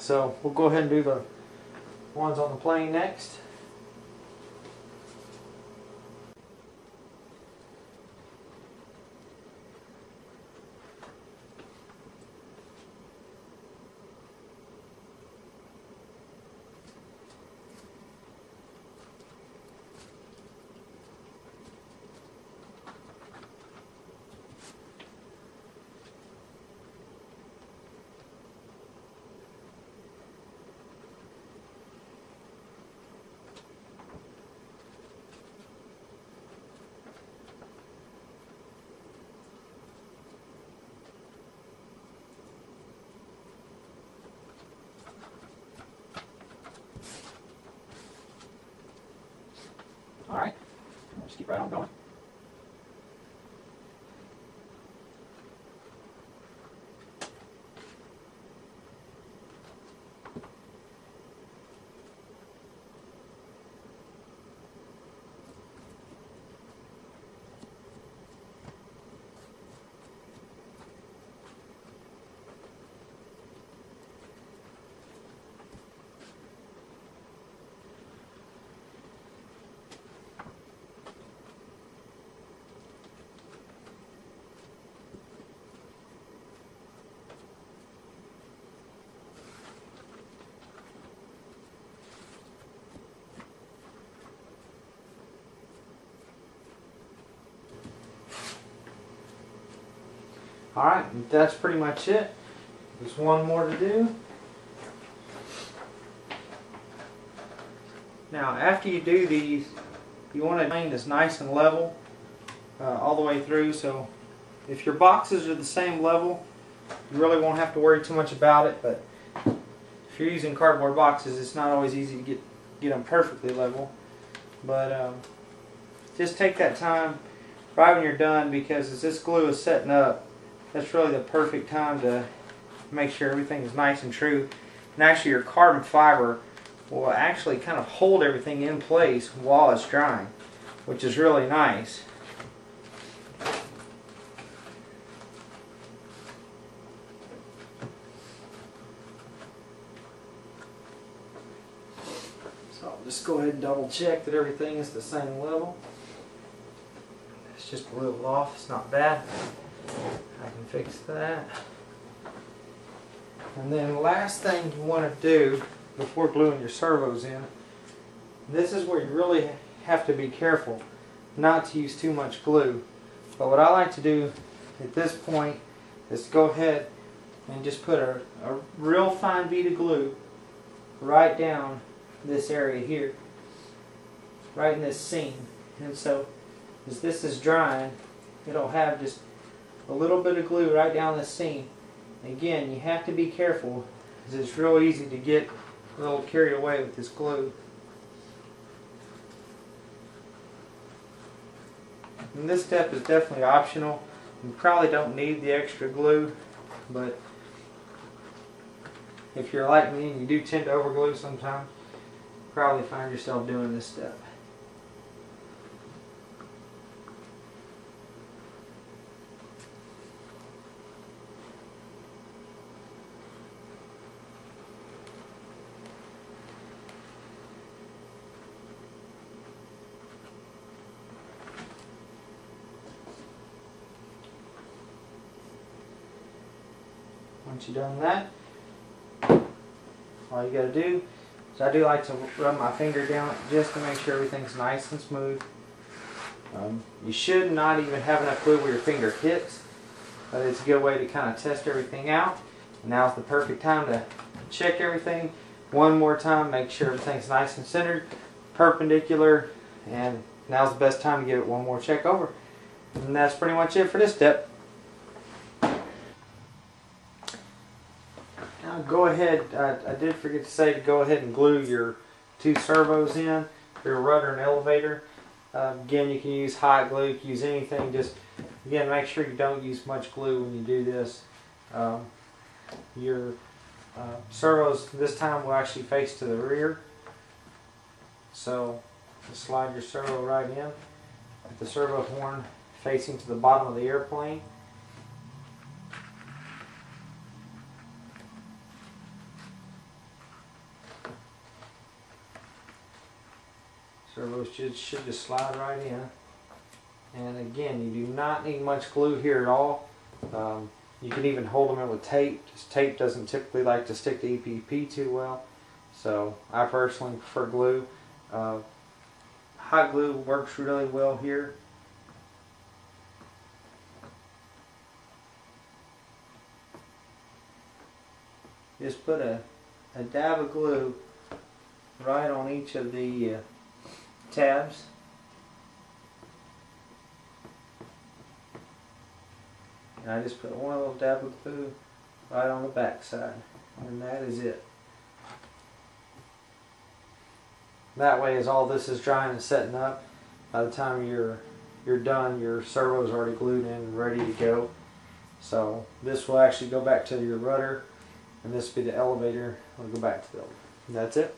So we'll go ahead and do the ones on the plane next. All right, just keep right on going. Alright, that's pretty much it. There's one more to do. Now after you do these, you want to plane this nice and level all the way through, so if your boxes are the same level, you really won't have to worry too much about it, but if you're using cardboard boxes, it's not always easy to get them perfectly level. But just take that time right when you're done, because as this glue is setting up, that's really the perfect time to make sure everything is nice and true. And actually your carbon fiber will actually kind of hold everything in place while it's drying, which is really nice. So I'll just go ahead and double check that everything is the same level. It's just a little off, it's not bad. I can fix that. And then the last thing you want to do before gluing your servos in, this is where you really have to be careful not to use too much glue. But what I like to do at this point is go ahead and just put a real fine bead of glue right down this area here, right in this seam. And so as this is drying, it'll have just a little bit of glue right down the seam. Again, you have to be careful because it's real easy to get a little carried away with this glue. And this step is definitely optional. You probably don't need the extra glue, but if you're like me and you do tend to overglue sometimes, you probably find yourself doing this step. Once you've done that, all you got to do is, I do like to rub my finger down it just to make sure everything's nice and smooth. You should not even have enough glue where your finger hits, but it's a good way to kind of test everything out. Now's the perfect time to check everything one more time, make sure everything's nice and centered, perpendicular, and now's the best time to give it one more check over. And that's pretty much it for this step. Now go ahead, I did forget to say to go ahead and glue your two servos in, your rudder and elevator. Again, you can use hot glue, you can use anything, just again make sure you don't use much glue when you do this. Your servos this time will actually face to the rear, so just slide your servo right in with the servo horn facing to the bottom of the airplane. Servos should just slide right in. And again, you do not need much glue here at all. You can even hold them in with tape. Just tape doesn't typically like to stick to EPP too well. So I personally prefer glue. Hot glue works really well here. Just put a dab of glue right on each of the tabs. And I just put one little dab of glue right on the back side, and that is it. That way, as all this is drying and setting up, by the time you're done, your servo's already glued in and ready to go. So this will actually go back to your rudder, and this will be the elevator. We'll go back to the elevator. That's it.